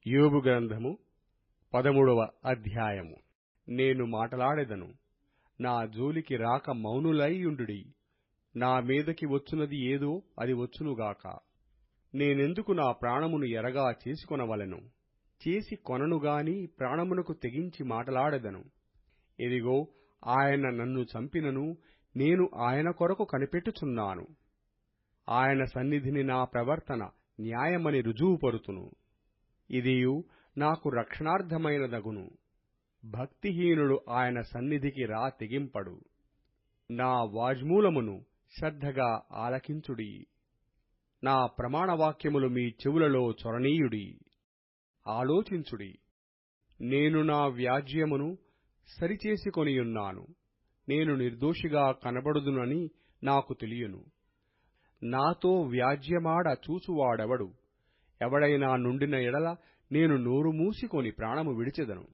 యోబు గ్రంథము 13వ అధ్యాయము. నేను మాటలాడెదను, నా జోలికి రాక మౌనులై యుండుడి. నా మీదకి వచ్చునది ఏదో అది వచ్చునుగాక. నేనెందుకు నా ప్రాణమును ఎరగా చేసుకొనవలెను? చేసి కొననుగాని ప్రాణమునకు తెగించి మాటలాడెదను. ఇదిగో, ఆయన నన్ను చంపినను నేను ఆయన కొరకు కనిపెట్టుచున్నాను. ఆయన సన్నిధిని నా ప్రవర్తన న్యాయమని రుజువుపరుతును. ఇదియు నాకు రక్షణార్థమైనదగును. భక్తిహీనుడు ఆయన సన్నిధికి రా తెగింపడు. నా వాజ్మూలమును శ్రద్ధగా ఆలకించుడి. నా ప్రమాణవాక్యములు మీ చెవులలో చొరనీయుడి. ఆలోచించుడి. నేను నా వ్యాజ్యమును సరిచేసికొనియున్నాను. నేను నిర్దోషిగా కనబడుదునని నాకు తెలియను. నాతో వ్యాజ్యమాడ చూచువాడెవడు? ఎవడైనా నుండిన ఎడల నేను నోరు మూసికొని ప్రాణము విడిచెదను.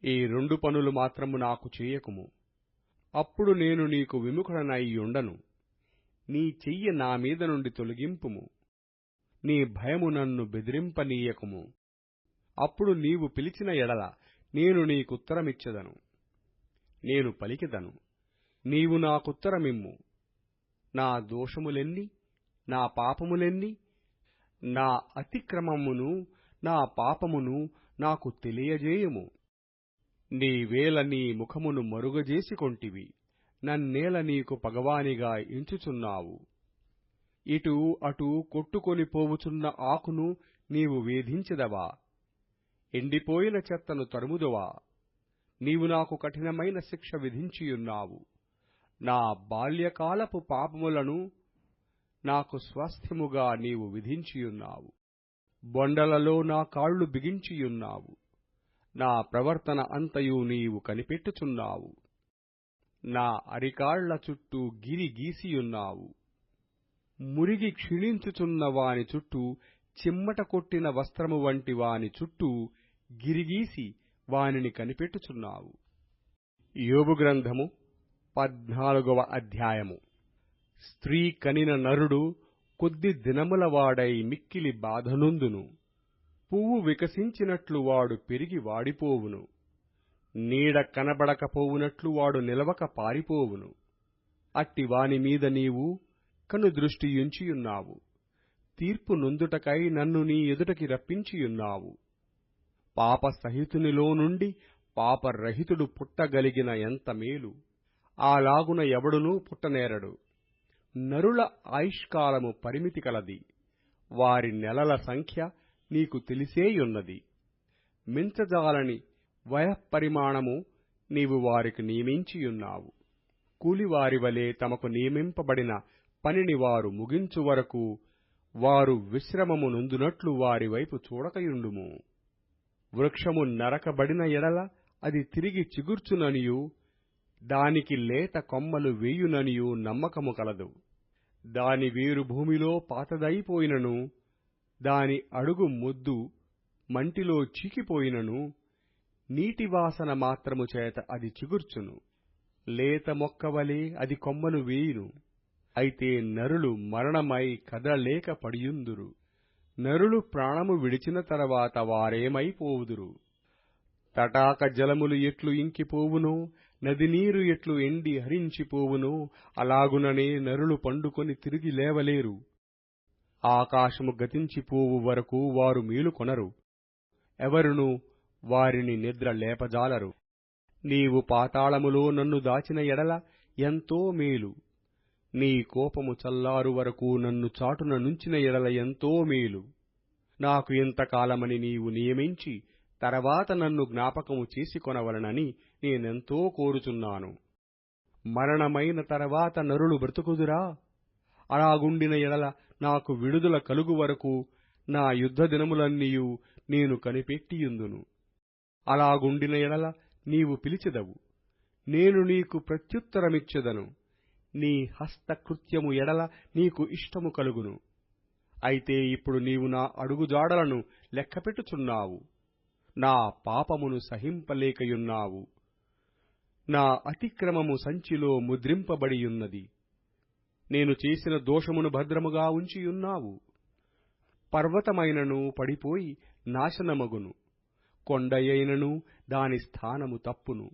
ఈ 2 పనులు మాత్రము నాకు చేయకుము. అప్పుడు నేను నీకు విముఖుడనైయుండను. నీ చెయ్యి నా మీద నుండి తొలగింపుము. నీ భయము నన్ను బెదిరింపనీయకుము. అప్పుడు నీవు పిలిచిన ఎడల నేను నీకుత్తరమిచ్చెదను. నేను పలికెదను, నీవు నాకుత్తరమిమ్ము. నా దోషములెన్ని, నా పాపములెన్ని? నా అతిక్రమమును నా పాపమును నాకు తెలియజేయుము. నీవేళ నీ ముఖమును మరుగజేసికొంటివి, నన్నేల నీకు పగవానిగా ఎంచుచున్నావు. ఇటు అటు కొట్టుకొని పోవుచున్న ఆకును నీవు వేధించెదవా? ఎండిపోయిన చెత్తను తరుముదువా? నీవు నాకు కఠినమైన శిక్ష విధించియున్నావు. నా బాల్యకాలపు పాపములను నాకు స్వాస్థ్యముగా నీవు విధించియున్నావు. బొండలలో నా కాళ్లు బిగించియున్నావు. నా ప్రవర్తన అంతయు నీవు కనిపెట్టుచున్నావు. నా అరికాళ్ల చుట్టూ గిరి గీసియున్నావు. మురిగి క్షీణించుచున్న వాని చుట్టూ, చిమ్మట కొట్టిన వస్త్రము వంటి వాని చుట్టూ గిరిగీసి వానిని కనిపెట్టుచున్నావు. యోబు గ్రంథము 14వ అధ్యాయము. స్త్రీ కనిన నరుడు కొద్ది దినముల వాడై మిక్కిలి బాధనొందును. పువ్వు వికసించినట్లు వాడు పెరిగి వాడిపోవును. నీడ కనబడకపోవునట్లు వాడు నిలవక పారిపోవును. అట్టి వాని మీద నీవు కనుదృష్టియుంచియున్నావు. తీర్పు నొందుటకై నన్ను నీ ఎదుటకి రప్పించియున్నావు. పాపసహితునిలో నుండి పాపరహితుడు పుట్టగలిగిన ఎంత మేలు! అలాగున ఎవడునూ పుట్టనేరడు. నరుల ఆయుష్కాలము పరిమితి కలది. వారి నెలల సంఖ్య నీకు తెలిసేయున్నది. మించజాలని వయఃపరిమాణము నీవు వారికి నియమించియున్నావు. కూలివారి వలె తమకు నియమింపబడిన పనిని వారు ముగించు వరకు వారు విశ్రమము నొందునట్లు వారి వైపు చూడకయుండుము. వృక్షము నరకబడిన ఎడల అది తిరిగి చిగుర్చుననియు దానికి లేత కొమ్మలు వేయుననియు నమ్మకము కలదు. దాని వేరు భూమిలో పాతదైపోయినను, దాని అడుగు మొద్దు మంటిలో చీకిపోయినను, నీటివాసన మాత్రము చేత అది చిగుర్చును. లేత మొక్కవలే అది కొమ్మలు వేయును. అయితే నరులు మరణమై కదలలేక పడియుందురు. నరులు ప్రాణము విడిచిన తరువాత వారేమైపోవుదురు? తటాక జలములు ఎట్లు ఇంకిపోవునో, నది నీరు ఎట్లు ఎండి హరించిపోవునో, అలాగుననే నరులు పండుకొని తిరిగి లేవలేరు. ఆకాశము గతించిపోవు వరకు వారు మేలుకొనరు. ఎవరునూ వారిని నిద్ర లేపజాలరు. నీవు పాతాళములో నన్ను దాచిన ఎడల ఎంతో మేలు. నీ కోపము చల్లారు వరకు నన్ను చాటున నుంచిన ఎడల ఎంతో మేలు. నాకు ఇంతకాలమని నీవు నియమించి తర్వాత నన్ను జ్ఞాపకము చేసుకొనవలనని నేనెంతో కోరుచున్నాను. మరణమైన తర్వాత నరులు బ్రతుకుదురా? అలాగుండిన ఎడల నాకు విడుదల కలుగు వరకు నా యుద్ధ దినములన్నీయు నేను కనిపెట్టియుందును. అలాగుండిన ఎడల నీవు పిలిచెదవు, నేను నీకు ప్రత్యుత్తరమిచ్చెదను. నీ హస్తకృత్యము ఎడల నీకు ఇష్టము కలుగును. అయితే ఇప్పుడు నీవు నా అడుగుజాడలను లెక్కపెట్టుచున్నావు. నా పాపమును సహింపలేకయున్నావు. నా అతిక్రమము సంచిలో ముద్రింపబడియున్నది. నేను చేసిన దోషమును భద్రముగా ఉంచియున్నావు. పర్వతమైనను పడిపోయి నాశనమగును. కొండయైనను దాని స్థానము తప్పును.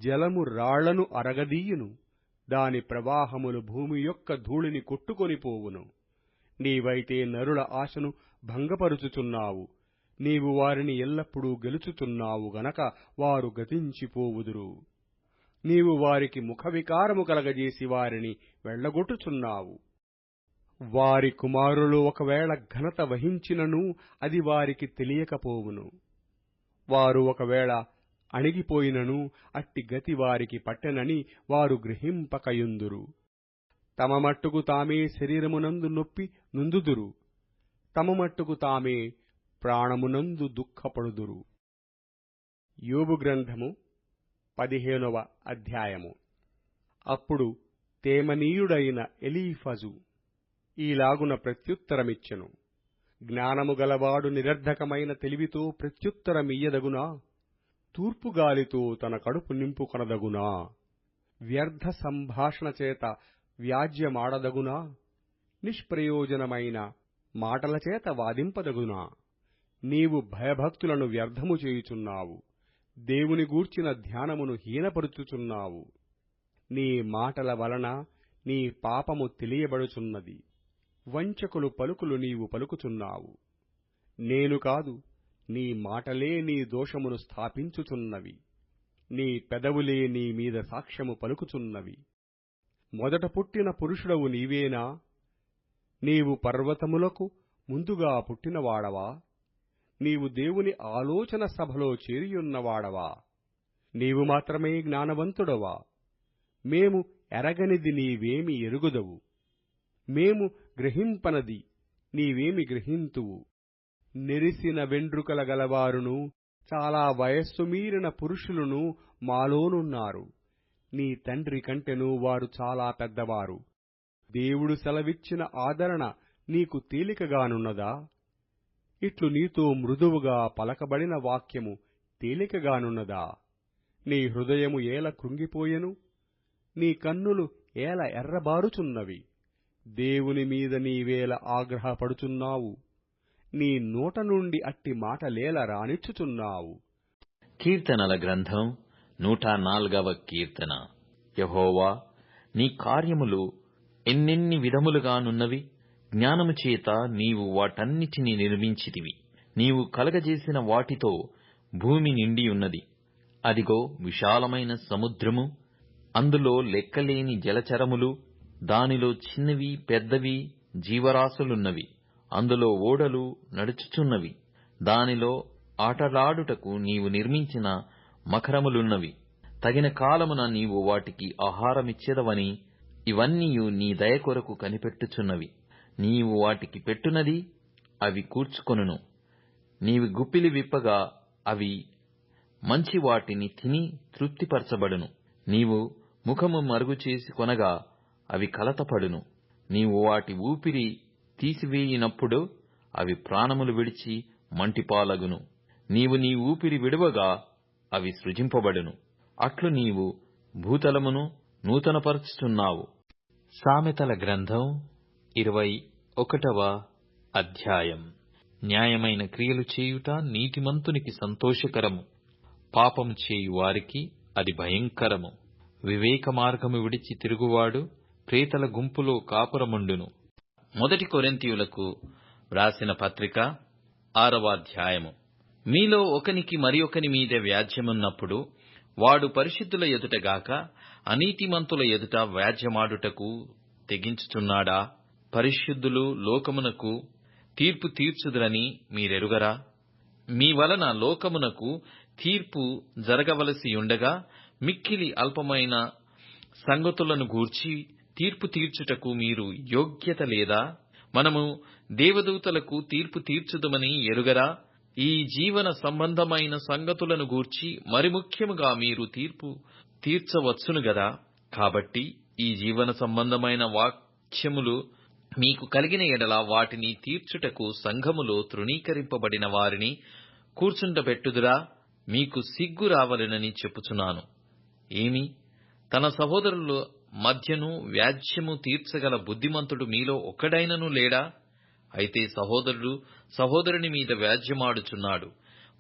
జలము రాళ్లను అరగదీయును. దాని ప్రవాహములు భూమి యొక్క ధూళిని కొట్టుకొనిపోవును. నీవైతే నరుల ఆశను భంగపరుచుచున్నావు. నీవు వారిని ఎల్లప్పుడూ గెలుచుచున్నావు గనక వారు గతించిపోవుదురు. నీవు వారికి ముఖవికారము కలగజేసి వారిని వెళ్లగొట్టుచున్నావు. వారి కుమారులు ఒకవేళ ఘనత వహించినను అది వారికి తెలియకపోవును. వారు ఒకవేళ అణిగిపోయినను అట్టి గతి వారికి పట్టెనని వారు గ్రహింపకయుందురు. తమ మట్టుకు తామే శరీరమునందు నొప్పి నుందుదురు. తమ మట్టుకు తామే ప్రాణమునందు దుఃఖపడుదురు. యోబు గ్రంథము 15వ అధ్యాయము. అప్పుడు తేమనీయుడైన ఎలీఫజు ఈలాగున ప్రత్యుత్తరమిచ్చెను. జ్ఞానము గలవాడు నిరర్ధకమైన తెలివితో ప్రత్యుత్తరమియ్యదగునా? తూర్పుగాలితో తన కడుపు నింపుకొనదగునా? వ్యర్థ సంభాషణ చేత వ్యాజ్యమాడదగునా? నిష్ప్రయోజనమైన మాటల చేత వాదింపదగునా? నీవు భయభక్తులను వ్యర్థము చేయుచున్నావు. దేవుని గూర్చిన ధ్యానమును హీనపరుచుచున్నావు. నీ మాటల వలన నీ పాపము తెలియబడుచున్నది. వంచకులు పలుకులు నీవు పలుకుచున్నావు. నేను కాదు, నీ మాటలే నీ దోషమును స్థాపించుచున్నవి. నీ పెదవులే నీ మీద సాక్ష్యము పలుకుచున్నవి. మొదట పుట్టిన పురుషుడవు నీవేనా? నీవు పర్వతములకు ముందుగా పుట్టినవాడవా? నీవు దేవుని ఆలోచన సభలో చేరియున్నవాడవా? నీవు మాత్రమే జ్ఞానవంతుడవా? మేము ఎరగనిది నీవేమి ఎరుగుదవు? మేము గ్రహింపనది నీవేమి గ్రహింతువు? నెరిసిన వెండ్రుకల గలవారును చాలా వయస్సు మీరిన పురుషులను మాలోనున్నారు. నీ తండ్రి కంటెను వారు చాలా పెద్దవారు. దేవుడు సెలవిచ్చిన ఆదరణ నీకు తేలికగానున్నదా? ఇట్లు నీతో మృదువుగా పలకబడిన వాక్యము తేలికగానున్నదా? నీ హృదయము ఏల కృంగిపోయెను? నీ కన్నులు ఏల ఎర్రబారుచున్నవి? దేవుని మీద నీవేల ఆగ్రహపడుచున్నావు? నీ నోట నుండి అట్టి మాటలేల రానిచ్చుచున్నావు? కీర్తనల గ్రంథం 104వ కీర్తన. యెహోవా, నీ కార్యములు ఎన్నెన్ని విధములుగానున్నవి! జ్ఞానము చేత నీవు వాటన్నిటినీ నిర్మించితివి. నీవు కలగజేసిన వాటితో భూమి నిండియున్నది. అదిగో విశాలమైన సముద్రము, అందులో లెక్కలేని జలచరములు, దానిలో చిన్నవి పెద్దవి జీవరాశులున్నవి. అందులో ఓడలు నడుచుచున్నవి. దానిలో ఆటలాడుటకు నీవు నిర్మించిన మకరములున్నవి. తగిన కాలమున నీవు వాటికి ఆహారమిచ్చెదవని ఇవన్నీయు నీ దయ కొరకు కనిపెట్టుచున్నవి. నీవు వాటికి పెట్టునది అవి కూర్చుకొనును. నీవు గుప్పిలి విప్పగా అవి మంచి వాటిని తిని తృప్తిపరచబడును. నీవు ముఖము మరుగు చేసి కొనగా అవి కలతపడును. నీవు వాటి ఊపిరి తీసివేయినప్పుడు అవి ప్రాణములు విడిచి మంటిపాలగును. నీవు నీ ఊపిరి విడువగా అవి సృజింపబడును. అట్లు నీవు భూతలమును నూతనపరచుచున్నావు. సామెతల గ్రంథం 21వ అధ్యాయం. న్యాయమైన క్రియలు చేయుట నీతిమంతునికి సంతోషకరము, పాపము చేయు వారికి అది భయంకరము. వివేక మార్గము విడిచి తిరుగువాడు ప్రేతల గుంపులో కాపురముండును. మొదటి కొరింథీయులకు వ్రాసిన పత్రిక 6వ అధ్యాయము. మీలో ఒకనికి మరి ఒకని మీద వ్యాజ్యమున్నప్పుడు వాడు పరిశుద్ధుల ఎదుట గాక అనీతిమంతుల ఎదుట వ్యాజ్యమాడుటకు తెగించుచున్నాడా? పరిశుద్ధులు లోకమునకు తీర్పు తీర్చుదురని మీరెరుగరా? మీ వలన లోకమునకు తీర్పు జరగవలసియుండగా మిక్కిలి అల్పమైన సంగతులను గూర్చి తీర్పు తీర్చుటకు మీరు యోగ్యత లేదా? మనము దేవదూతలకు తీర్పు తీర్చుదమని ఎరుగరా? ఈ జీవన సంబంధమైన సంగతులను గూర్చి మరి ముఖ్యముగా మీరు తీర్పు తీర్చవచ్చును గదా. కాబట్టి ఈ జీవన సంబంధమైన వాక్యములు మీకు కలిగిన ఎడల వాటిని తీర్చుటకు సంఘములో తృణీకరింపబడిన వారిని కూర్చుండబెట్టుదురా? మీకు సిగ్గు రావలెనని చెప్పుచున్నాను. ఏమి, తన సహోదరుల మధ్యను వ్యాజ్యము తీర్చగల బుద్ధిమంతుడు మీలో ఒక్కడైనను లేడా? అయితే సహోదరుడు సహోదరుని మీద వ్యాజ్యమాడుచున్నాడు,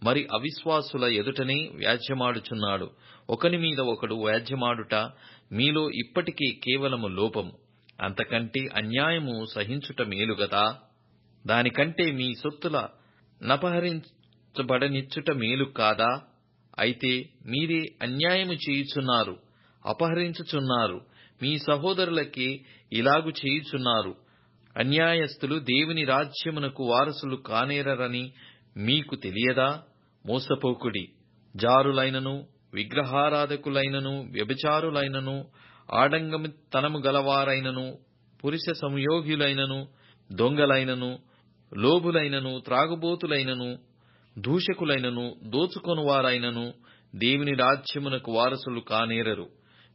మరి అవిశ్వాసుల ఎదుటనే వ్యాజ్యమాడుచున్నాడు. ఒకని మీద ఒకడు వ్యాజ్యమాడుట మీలో ఇప్పటికే కేవలము లోపము. అంతకంటే అన్యాయము సహించుట మేలు గదా. దానికంటే మీ సొత్తుల నపహరించబడనిచ్చుట మేలు కాదా. అయితే మీరే అన్యాయము చేయుచున్నారు, అపహరించుచున్నారు, మీ సహోదరులకే ఇలాగు చేయుచున్నారు. అన్యాయస్థులు దేవుని రాజ్యమునకు వారసులు కానేరని మీకు తెలియదా. మోసపోకుడి. జారులైనను, విగ్రహారాధకులైనను, వ్యభిచారులైనను, ఆడంగమితనము గలవారైనను, పురుష సంయోగులైనను, దొంగలైనను, లోభులైనను, త్రాగుబోతులైనను, దూషకులైనను, దోచుకొనువారైనను దేవుని రాజ్యమునకు వారసులు కానేరరు.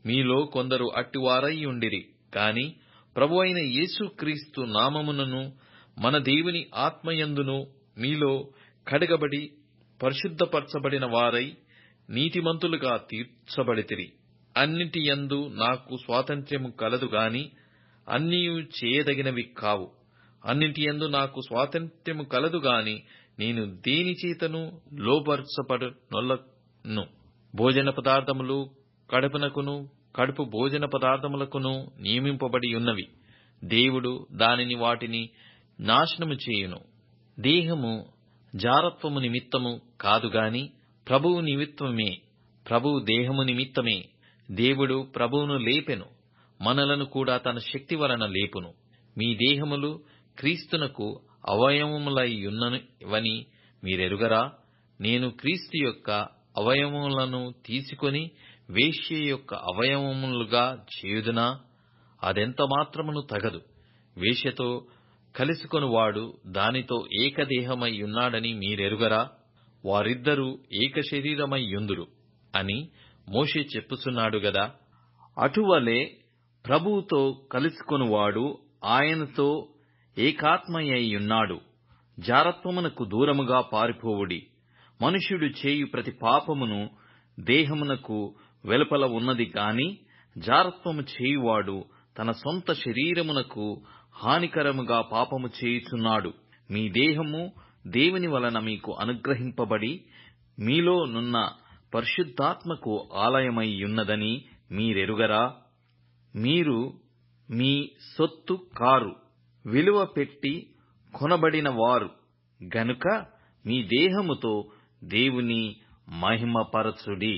మీలో కొందరు అట్టివారై ఉండిరి. కాని ప్రభువైన యేసుక్రీస్తు నామమునను మన దేవుని ఆత్మయందును మీలో కడగబడి పరిశుద్ధపరచబడిన వారై నీతిమంతులుగా తీర్చబడితిరి. అన్నిటియందు నాకు స్వాతంత్ర్యము కలదు గాని అన్నియు చేయదగినవి కావు. అన్నిటియందు నాకు స్వాతంత్ర్యము కలదు గాని నేను దేని చేతను లోబర్చబడనొల్లను. భోజన పదార్థములు కడుపునకును, కడుపు భోజన పదార్థములకును నియమింపబడి ఉన్నవి. దేవుడు దానిని వాటిని నాశనము చేయును. దేహము జారత్వము నిమిత్తము కాదుగాని ప్రభువు నిమిత్తమే. ప్రభువు దేహము నిమిత్తమే. దేవుడు ప్రభువును లేపెను, మనలను కూడా తన శక్తి వలన లేపును. మీ దేహములు క్రీస్తునకు అవయవములైయున్నవని మీరెరుగరా. నేను క్రీస్తు యొక్క అవయవములను తీసుకొని వేశ్య యొక్క అవయవములుగా చేయుదునా. అదెంత మాత్రమును తగదు. వేశ్యతో కలుసుకొనువాడు దానితో ఏకదేహమై ఉన్నాడని మీరెరుగరా. వారిద్దరూ ఏక శరీరమై యుందురు అని మోషే చెప్పుచున్నాడు గదా. అటువలే ప్రభువుతో కలుసుకొనువాడు ఆయనతో ఏకాత్మయ్యున్నాడు. జారత్వమునకు దూరముగా పారిపోవుడి. మనుష్యుడు చేయు ప్రతి పాపమును దేహమునకు వెలుపల ఉన్నది గాని జారత్వము చేయువాడు తన సొంత శరీరమునకు హానికరముగా పాపము చేయుచున్నాడు. మీ దేహము దేవుని వలన మీకు అనుగ్రహింపబడి మీలో నున్న పరిశుద్ధాత్మకు ఆలయమై యున్నదని మీరెరుగరా. మీరు మీ సొత్తు కారు, విలువ పెట్టి కొనబడిన వారు గనుక మీ దేహముతో దేవుని మహిమపరచుడి.